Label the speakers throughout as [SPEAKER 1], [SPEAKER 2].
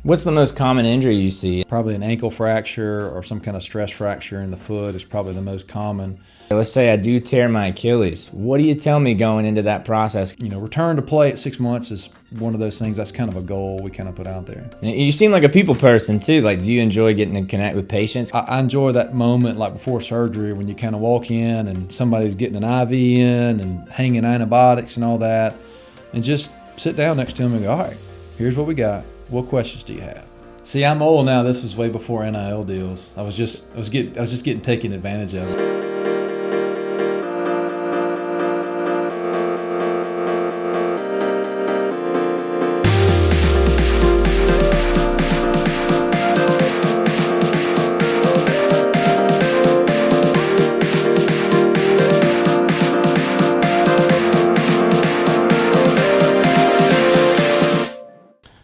[SPEAKER 1] What's the most common injury you see?
[SPEAKER 2] Probably an ankle fracture or some kind of stress fracture in the foot is probably the most common.
[SPEAKER 1] Let's say I do tear my Achilles. What do you tell me going into that process?
[SPEAKER 2] Return to play at 6 months is one of those things that's kind of a goal we kind of put out there.
[SPEAKER 1] You seem like a people person too. Like, do you enjoy getting to connect with patients?
[SPEAKER 2] I enjoy that moment like before surgery when you kind of walk in and somebody's getting an IV in and hanging antibiotics and all that, and just sit down next to them and go, all right, here's what we got. What questions do you have? See, I'm old now. This was way before NIL deals. I was just getting taken advantage of.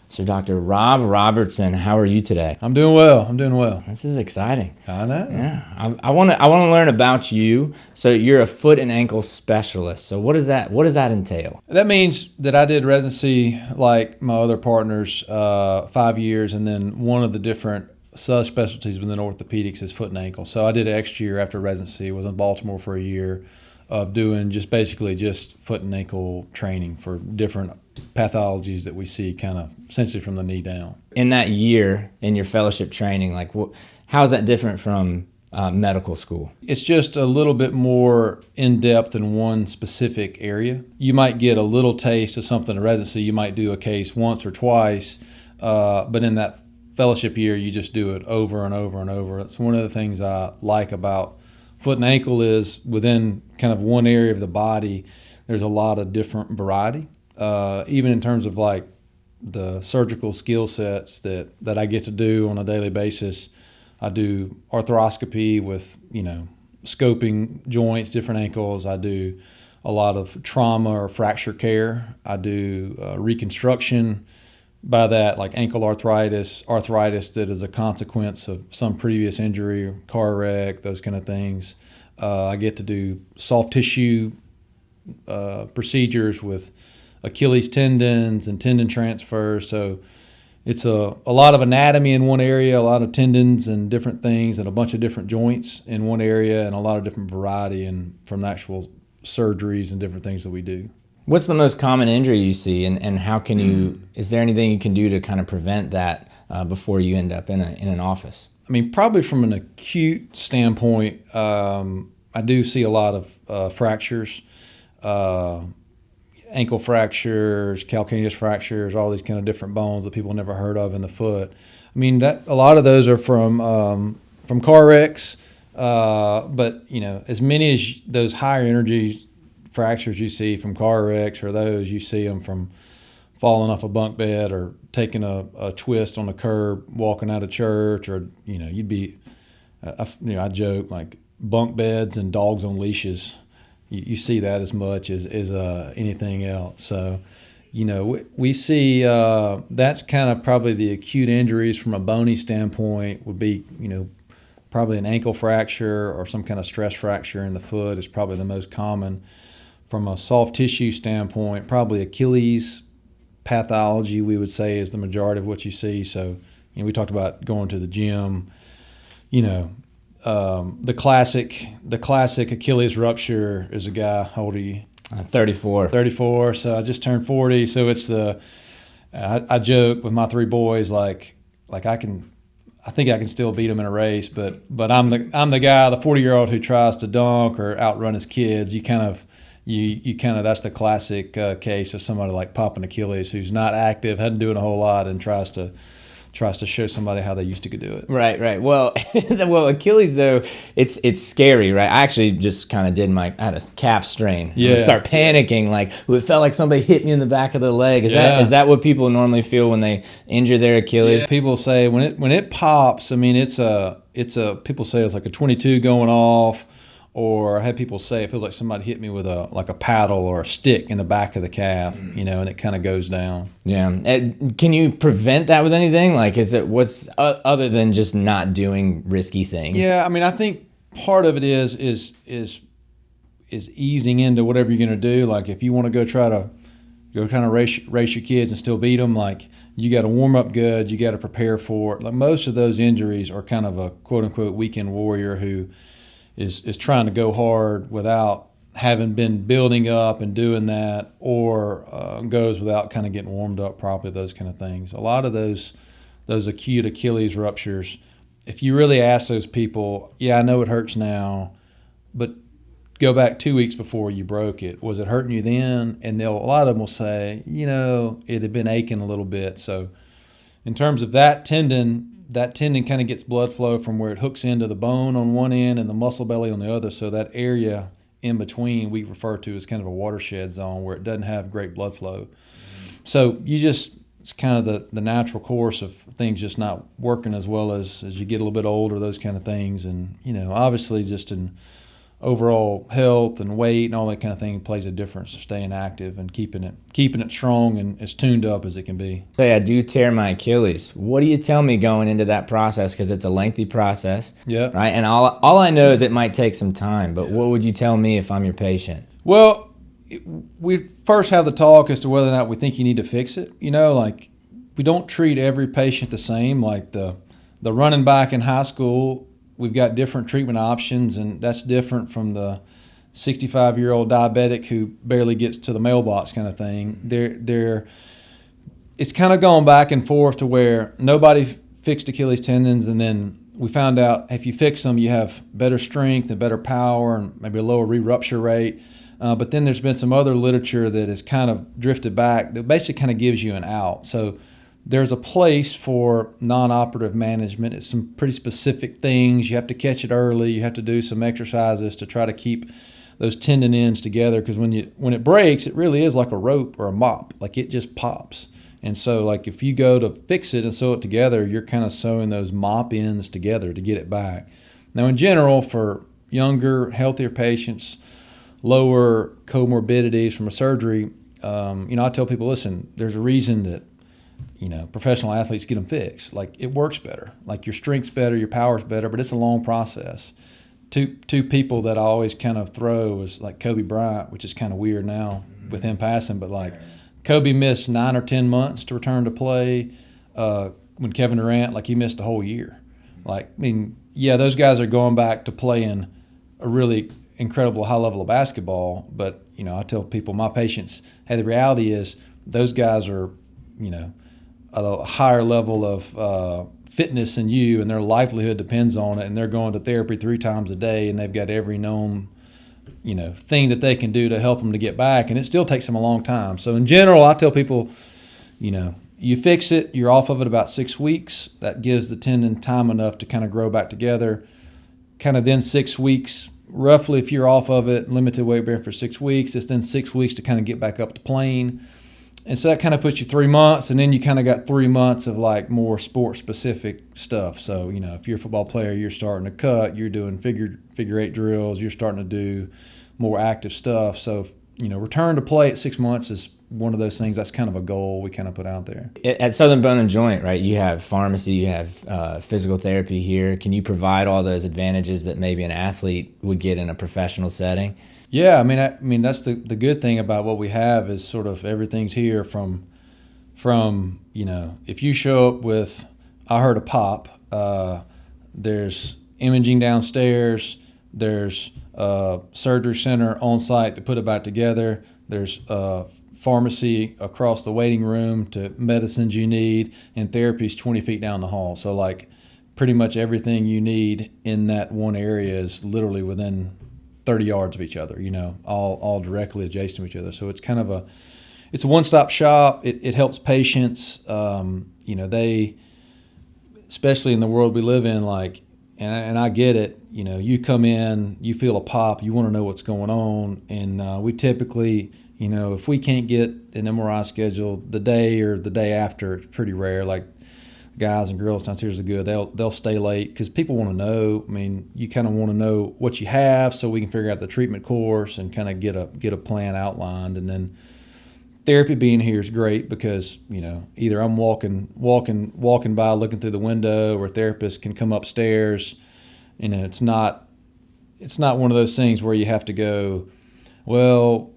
[SPEAKER 1] So Dr. Rob Robertson, how are you today?
[SPEAKER 2] I'm doing well.
[SPEAKER 1] This is exciting.
[SPEAKER 2] I know.
[SPEAKER 1] Yeah, I want to learn about you. So you're a foot and ankle specialist. So what does that entail?
[SPEAKER 2] That means that I did residency like my other partners, 5 years, and then one of the different subspecialties within orthopedics is foot and ankle. So I did an extra year after residency. Was in Baltimore for a year of doing basically just foot and ankle training for different pathologies that we see kind of essentially from the knee down.
[SPEAKER 1] In that year in your fellowship training, how is that different from medical school?
[SPEAKER 2] It's just a little bit more in-depth in one specific area. You might get a little taste of something in residency. You might do a case once or twice, but in that fellowship year, you just do it over and over and over. It's one of the things I like about foot and ankle is within kind of one area of the body, there's a lot of different variety. Even in terms of like the surgical skill sets that I get to do on a daily basis. I do arthroscopy with, scoping joints, different ankles. I do a lot of trauma or fracture care. I do reconstruction. By that, like ankle arthritis that is a consequence of some previous injury, car wreck, those kind of things. I get to do soft tissue procedures with Achilles tendons and tendon transfers. So it's a lot of anatomy in one area, a lot of tendons and different things, and a bunch of different joints in one area, and a lot of different variety and from actual surgeries and different things that we do.
[SPEAKER 1] What's the most common injury you see, and how can you? Is there anything you can do to kind of prevent that before you end up in an office?
[SPEAKER 2] I mean, probably from an acute standpoint, I do see a lot of fractures, ankle fractures, calcaneus fractures, all these kind of different bones that people never heard of in the foot. I mean, that a lot of those are from car wrecks, but as many as those higher energy fractures you see from car wrecks, or those you see them from falling off a bunk bed or taking a twist on a curb walking out of church, or you'd be I joke like bunk beds and dogs on leashes. You see that as much as anything else. So we see that's kind of probably the acute injuries from a bony standpoint would be probably an ankle fracture or some kind of stress fracture in the foot is probably the most common. From a soft tissue standpoint, probably Achilles pathology, we would say, is the majority of what you see. So, we talked about going to the gym. The classic Achilles rupture is a guy. How old are you?
[SPEAKER 1] 34.
[SPEAKER 2] 34. So I just turned 40. So it's I joke with my three boys like I think I can still beat them in a race, but I'm the guy, the 40-year-old who tries to dunk or outrun his kids. You kind of that's the classic case of somebody like popping Achilles who's not active, hadn't doing a whole lot, and tries to show somebody how they used to do it.
[SPEAKER 1] Right. Well, Achilles though, it's scary, right? I actually just kind of I had a calf strain.
[SPEAKER 2] Yeah.
[SPEAKER 1] I start panicking, like it felt like somebody hit me in the back of the leg. Is that what people normally feel when they injure their Achilles?
[SPEAKER 2] Yeah. People say when it pops, I mean people say it's like a 22 going off. Or I had people say it feels like somebody hit me with a paddle or a stick in the back of the calf, and it kind of goes down.
[SPEAKER 1] Yeah. Can you prevent that with anything? Like, what's other than just not doing risky things?
[SPEAKER 2] Yeah, I mean, I think part of it is easing into whatever you're going to do. Like, if you want to go try to kind of race your kids and still beat them, like You got to warm up good. You got to prepare for it. Like most of those injuries are kind of a quote unquote weekend warrior who is trying to go hard without having been building up and doing that, or goes without kind of getting warmed up properly, those kind of things. A lot of those acute Achilles ruptures, if you really ask those people, yeah, I know it hurts now, but go back 2 weeks before you broke it. Was it hurting you then? And a lot of them will say, it had been aching a little bit. So in terms of that tendon kind of gets blood flow from where it hooks into the bone on one end and the muscle belly on the other. So that area in between we refer to as kind of a watershed zone where it doesn't have great blood flow. So it's kind of the natural course of things just not working as well as you get a little bit older, those kind of things. And, obviously just in overall health and weight and all that kind of thing plays a difference of staying active and keeping it strong and as tuned up as it can be.
[SPEAKER 1] Say I do tear my Achilles. What do you tell me going into that process? Because it's a lengthy process.
[SPEAKER 2] Yeah.
[SPEAKER 1] Right. And all I know is it might take some time. But what would you tell me if I'm your patient?
[SPEAKER 2] Well, we first have the talk as to whether or not we think you need to fix it. Like we don't treat every patient the same. Like the running back in high school, we've got different treatment options, and that's different from the 65-year-old diabetic who barely gets to the mailbox kind of thing. It's kind of gone back and forth to where nobody fixed Achilles tendons, and then we found out if you fix them, you have better strength and better power and maybe a lower re-rupture rate. But then there's been some other literature that has kind of drifted back that basically kind of gives you an out. So there's a place for non-operative management. It's some pretty specific things. You have to catch it early. You have to do some exercises to try to keep those tendon ends together, because when it breaks, it really is like a rope or a mop. Like it just pops. And so like if you go to fix it and sew it together, you're kind of sewing those mop ends together to get it back. Now in general, for younger, healthier patients, lower comorbidities from a surgery, I tell people, listen, there's a reason that professional athletes get them fixed. Like it works better. Like your strength's better, your power's better, but it's a long process. Two people that I always kind of throw is like Kobe Bryant, which is kind of weird now with him passing, but like Kobe missed 9 or 10 months to return to play. When Kevin Durant, like he missed a whole year. Like, I mean, yeah, those guys are going back to playing a really incredible high level of basketball, but I tell people, my patients, hey, the reality is those guys are, a higher level of fitness than you, and their livelihood depends on it, and they're going to therapy 3 times a day, and they've got every known thing that they can do to help them to get back, and it still takes them a long time. So in general, I tell people, you fix it, you're off of it about 6 weeks. That gives the tendon time enough to kind of grow back together. Kind of then 6 weeks, roughly, if you're off of it, limited weight bearing for 6 weeks, it's then 6 weeks to kind of get back up to plane. And so that kind of puts you 3 months, and then you kind of got 3 months of like more sport-specific stuff. So, if you're a football player, you're starting to cut, you're doing figure 8 drills, you're starting to do more active stuff. So, return to play at 6 months is one of those things. That's kind of a goal we kind of put out there.
[SPEAKER 1] At Southern Bone and Joint, right, you have pharmacy, you have physical therapy here. Can you provide all those advantages that maybe an athlete would get in a professional setting?
[SPEAKER 2] Yeah, I mean that's the good thing about what we have is sort of everything's here from if you show up with, I heard a pop, there's imaging downstairs, there's a surgery center on site to put it back together, there's pharmacy across the waiting room to medicines you need, and therapy's 20 feet down the hall. So like pretty much everything you need in that one area is literally within 30 yards of each other, all directly adjacent to each other. So it's kind of it's a one-stop shop. It helps patients. They, especially in the world we live in, like, and I get it, you come in, you feel a pop, you want to know what's going on. And we typically, if we can't get an MRI scheduled the day or the day after, it's pretty rare. Like, guys and girls downstairs are good. They'll stay late because people want to know. I mean, you kind of want to know what you have so we can figure out the treatment course and kind of get a plan outlined. And then therapy being here is great because either I'm walking by looking through the window, or a therapist can come upstairs. It's not one of those things where you have to go well,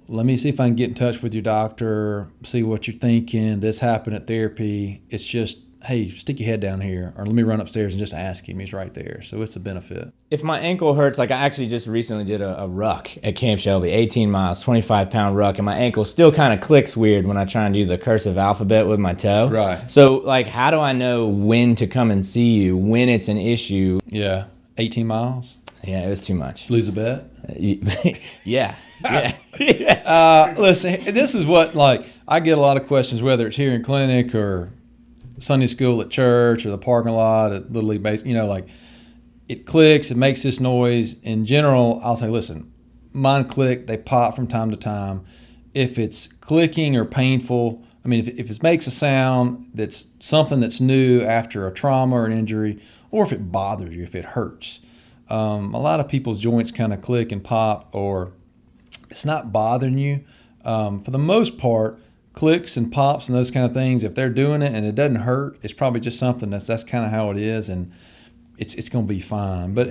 [SPEAKER 2] let me see if I can get in touch with your doctor, see what you're thinking. This happened at therapy. It's just, hey, stick your head down here, or let me run upstairs and just ask him. He's right there. So it's a benefit.
[SPEAKER 1] If my ankle hurts, like I actually just recently did a ruck at Camp Shelby, 18 miles, 25-pound ruck, and my ankle still kind of clicks weird when I try and do the cursive alphabet with my toe.
[SPEAKER 2] Right.
[SPEAKER 1] So, like, how do I know when to come and see you, when it's an issue?
[SPEAKER 2] Yeah. 18 miles?
[SPEAKER 1] Yeah, it was too much.
[SPEAKER 2] Lose a bet?
[SPEAKER 1] Yeah.
[SPEAKER 2] Listen, this is what, I get a lot of questions, whether it's here in clinic or Sunday school at church or the parking lot at Little League base, it clicks, it makes this noise. In general, I'll say, listen, mine click, they pop from time to time. If it's clicking or painful, if it makes a sound that's something that's new after a trauma or an injury, or if it bothers you, if it hurts. A lot of people's joints kind of click and pop, or it's not bothering you. For the most part, clicks and pops and those kind of things, if they're doing it and it doesn't hurt, it's probably just something that's kind of how it is, and it's going to be fine. But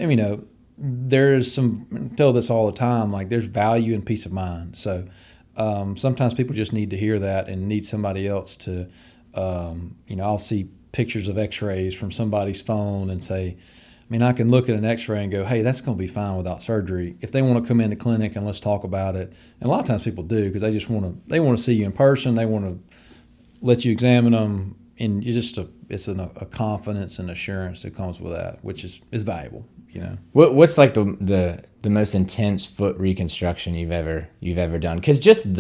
[SPEAKER 2] there's I tell this all the time, there's value in peace of mind. So sometimes people just need to hear that and need somebody else to I'll see pictures of x-rays from somebody's phone and say, I can look at an x-ray and go, hey, that's going to be fine without surgery. If they want to come into clinic and let's talk about it. And a lot of times people do, because they want to see you in person. They want to let you examine them. And it's a confidence and assurance that comes with that, which is valuable,
[SPEAKER 1] What's like the most intense foot reconstruction you've ever done? Because just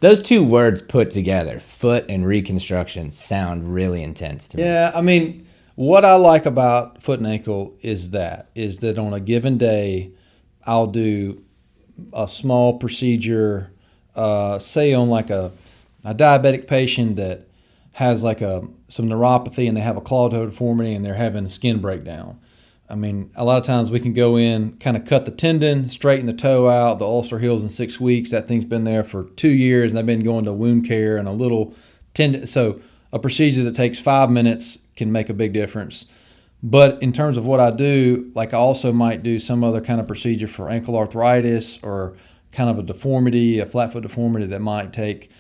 [SPEAKER 1] those two words put together, foot and reconstruction, sound really intense to me.
[SPEAKER 2] Yeah, what I like about foot and ankle is that on a given day, I'll do a small procedure, say on a diabetic patient that has some neuropathy and they have a claw toe deformity and they're having a skin breakdown. A lot of times we can go in, kind of cut the tendon, straighten the toe out. The ulcer heals in 6 weeks. That thing's been there for 2 years, and they've been going to wound care and a little tendon. So a procedure that takes 5 minutes can make a big difference. But in terms of what I do, I also might do some other kind of procedure for ankle arthritis or kind of a deformity, a flat foot deformity that might take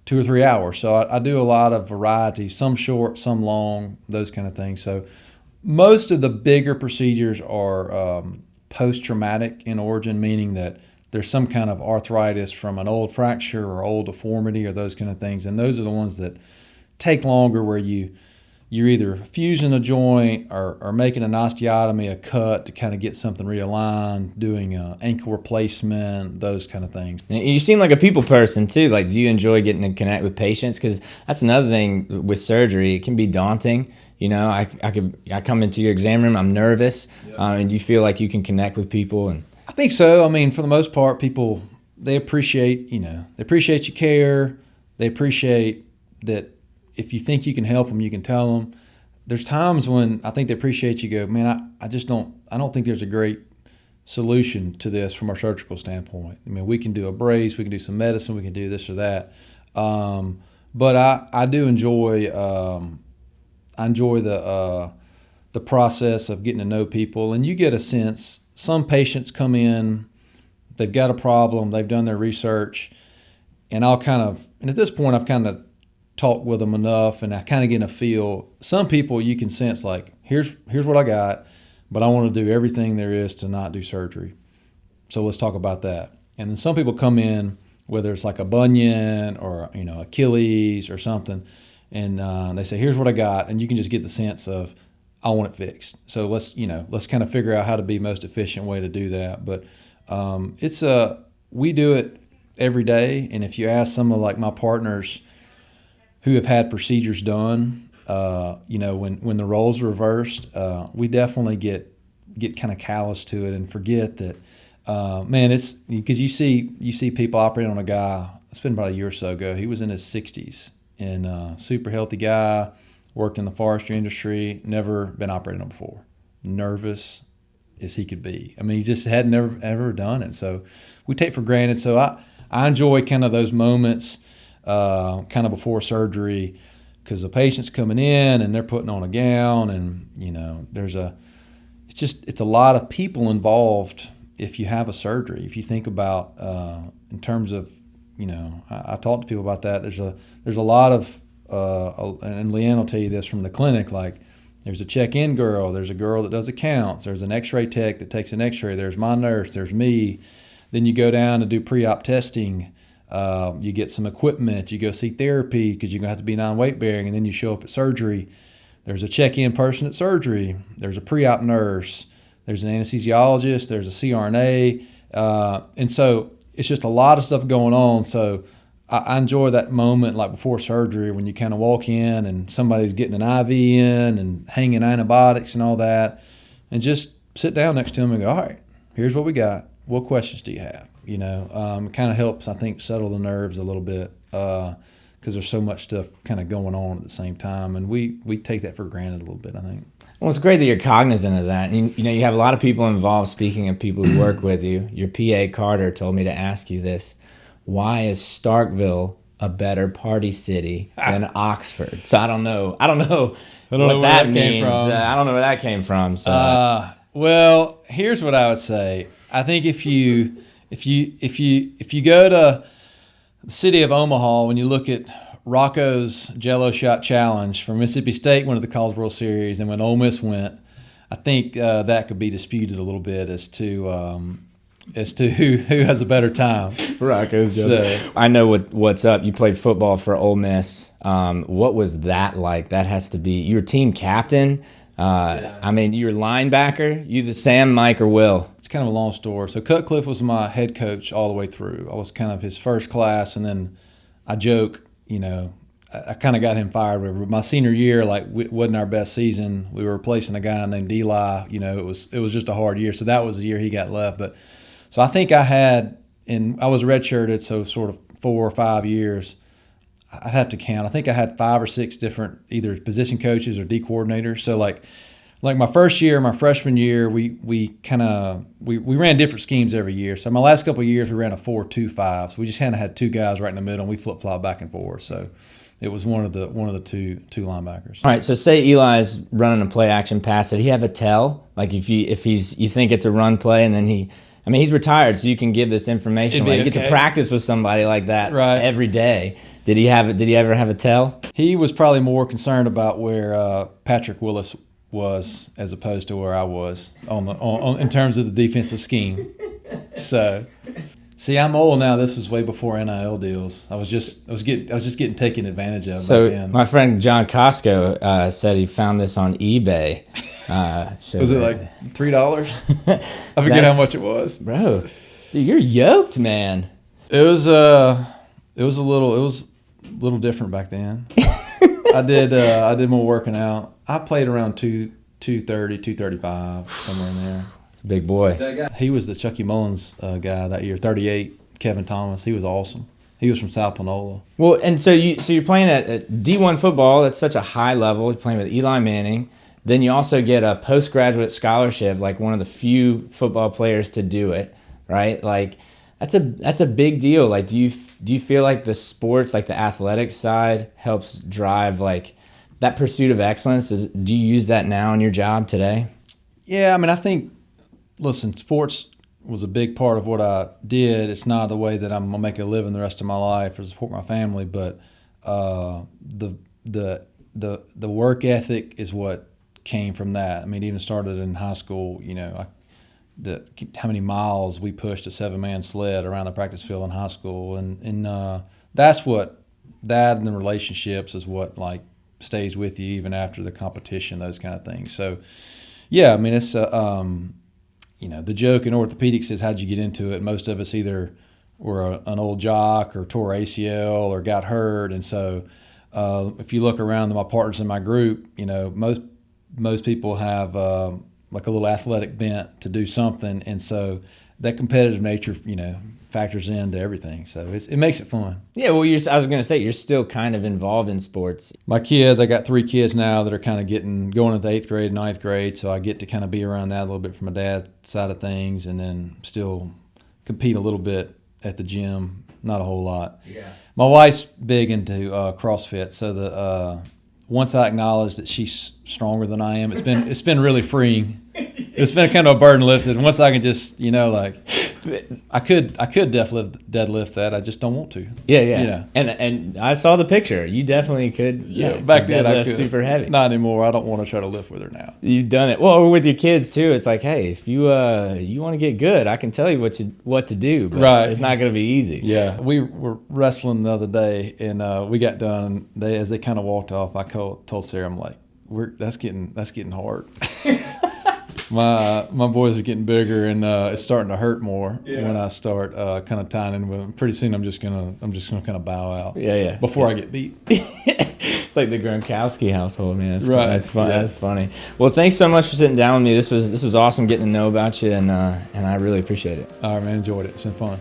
[SPEAKER 2] 2 or 3 hours. So I do a lot of variety, some short, some long, those kind of things. So most of the bigger procedures are post-traumatic in origin, meaning that there's some kind of arthritis from an old fracture or old deformity or those kind of things. And those are the ones that take longer, where you're either fusing a joint or making an osteotomy, a cut to kind of get something realigned, doing an ankle replacement, those kind of things.
[SPEAKER 1] And you seem like a people person too. Do you enjoy getting to connect with patients? Because that's another thing with surgery. It can be daunting. I come into your exam room, I'm nervous, and you feel like you can connect with people. And
[SPEAKER 2] I think so. For the most part, people, they appreciate you care. They appreciate that. If you think you can help them, you can tell them. There's times when I think they appreciate you go, man, I don't think there's a great solution to this from our surgical standpoint. We can do a brace, we can do some medicine, we can do this or that. But I do enjoy the process of getting to know people, and you get a sense. Some patients come in, they've got a problem, they've done their research, and at this point I've kind of talk with them enough, and I kind of get a feel. Some people you can sense here's what I got, but I want to do everything there is to not do surgery. So let's talk about that. And then some people come in, whether it's a bunion or Achilles or something, and they say, here's what I got, and you can just get the sense of, I want it fixed. So let's kind of figure out how to be most efficient way to do that. But we do it every day, and if you ask some of my partners who have had procedures done, when the roles are reversed, we definitely get kind of callous to it and forget that, it's because you see people operating on a guy. It's been about a year or so ago. He was in his 60s and super healthy guy, worked in the forestry industry, never been operated on before, nervous as he could be. He just had never ever done it. So we take for granted. So I enjoy kind of those moments. Kind of before surgery, because the patient's coming in and they're putting on a gown, and it's a lot of people involved if you have a surgery, if you think about in terms of, I talk to people about that. There's a lot of, and Leanne will tell you this from the clinic, like there's a check-in girl, there's a girl that does accounts, there's an x-ray tech that takes an x-ray, there's my nurse, there's me. Then you go down to do pre-op testing. You get some equipment, you go see therapy because you're going to have to be non-weight bearing, and then you show up at surgery. There's a check-in person at surgery. There's a pre-op nurse. There's an anesthesiologist. There's a CRNA. And so it's just a lot of stuff going on. So I enjoy that moment like before surgery when you kind of walk in and somebody's getting an IV in and hanging antibiotics and all that, and just sit down next to them and go, all right, here's what we got. What questions do you have? It kind of helps, I think, settle the nerves a little bit because there's so much stuff kind of going on at the same time. And we take that for granted a little bit, I think.
[SPEAKER 1] Well, it's great that you're cognizant of that. You have a lot of people involved. Speaking of people who work with you, your PA Carter told me to ask you this. Why is Starkville a better party city than Oxford? So I don't know what that means. I don't know where that came from. So.
[SPEAKER 2] Well, here's what I would say. I think if you go to the city of Omaha, when you look at Rocco's Jello Shot Challenge for Mississippi State went to the College World Series, and when Ole Miss went, I think that could be disputed a little bit as to who has a better time.
[SPEAKER 1] Rocco's Jello. So, I know what's up. You played football for Ole Miss. What was that like? That has to be your team captain. I mean, you're linebacker. You the Sam, Mike, or Will?
[SPEAKER 2] It's kind of a long story. So Cutcliffe was my head coach all the way through. I was kind of his first class, and then I joke, I kind of got him fired. My senior year, wasn't our best season. We were replacing a guy named Eli. It was just a hard year. So that was the year he got left. But so I think I was redshirted, so sort of 4 or 5 years. I'd have to count. I think I had 5 or 6 different either position coaches or D coordinators. So like my first year, my freshman year, we ran different schemes every year. So my last couple of years, we ran a 4-2-5. So we just kind of had 2 guys right in the middle, and we flip flop back and forth. So it was one of the two linebackers.
[SPEAKER 1] All right. So say Eli's running a play action pass. Did he have a tell? Like if you think it's a run play, and then he's retired, so you can give this information. You get to practice with somebody like that every day. Did he ever have a tell?
[SPEAKER 2] He was probably more concerned about where Patrick Willis was as opposed to where I was in terms of the defensive scheme. So, see, I'm old now. This was way before NIL deals. I was just getting taken advantage of.
[SPEAKER 1] So
[SPEAKER 2] back then.
[SPEAKER 1] My friend John Costco said he found this on eBay.
[SPEAKER 2] Was it like $3? I forget how much it was,
[SPEAKER 1] bro. Dude, you're yoked, man.
[SPEAKER 2] It was a little different back then. I did more working out. I played around 230, 235, somewhere in there.
[SPEAKER 1] It's a big boy.
[SPEAKER 2] He was the Chucky Mullins guy that year, 38, Kevin Thomas. He was awesome. He was from South Panola. Well,
[SPEAKER 1] and so you're playing at D1 football. That's such a high level. You're playing with Eli Manning. Then you also get a postgraduate scholarship, like one of the few football players to do it, right? Like that's a big deal. Like do you feel like the sports, like the athletics side, helps drive like that pursuit of excellence? Do you use that now in your job today?
[SPEAKER 2] Yeah, I think, listen, sports was a big part of what I did. It's not the way that I'm gonna make a living the rest of my life or support my family, but the work ethic is what came from that. Even started in high school. How many miles we pushed a 7-man sled around the practice field in high school, and that's what that and the relationships is what like stays with you even after the competition, those kind of things. So yeah, it's the joke in orthopedics is how'd you get into it? Most of us either were an old jock or tore ACL or got hurt, and so if you look around my partners in my group, most people have like a little athletic bent to do something, and so that competitive nature, factors into everything. So it makes it fun.
[SPEAKER 1] Yeah, well, I was going to say, you're still kind of involved in sports.
[SPEAKER 2] My kids, I got 3 kids now that are kind of going into 8th grade, 9th grade, so I get to kind of be around that a little bit from my dad's side of things, and then still compete a little bit at the gym, not a whole lot.
[SPEAKER 1] Yeah.
[SPEAKER 2] My wife's big into CrossFit, so once I acknowledge that she's stronger than I am, it's been really freeing. It's been kind of a burden lifted. And once I can just, like, I could deadlift that. I just don't want to.
[SPEAKER 1] Yeah. And I saw the picture. You definitely could.
[SPEAKER 2] Yeah, back then I could.
[SPEAKER 1] Super heavy.
[SPEAKER 2] Not anymore. I don't want to try to lift with her now.
[SPEAKER 1] You've done it. Well, with your kids too. It's like, hey, if you want to get good, I can tell you what to do. But
[SPEAKER 2] right.
[SPEAKER 1] It's not going to be easy.
[SPEAKER 2] Yeah. We were wrestling the other day, and we got done. And as they kind of walked off, I told Sarah, I'm like, that's getting hard. My boys are getting bigger, and it's starting to hurt more when I start kind of tying in with them. Pretty soon, I'm just gonna kind of bow out.
[SPEAKER 1] Yeah.
[SPEAKER 2] Before I get beat.
[SPEAKER 1] It's like the Gronkowski household, man.
[SPEAKER 2] Right.
[SPEAKER 1] That's fun.
[SPEAKER 2] Yeah.
[SPEAKER 1] That's funny. Well, thanks so much for sitting down with me. This was awesome getting to know about you, and I really appreciate it.
[SPEAKER 2] All right, man. Enjoyed it. It's been fun.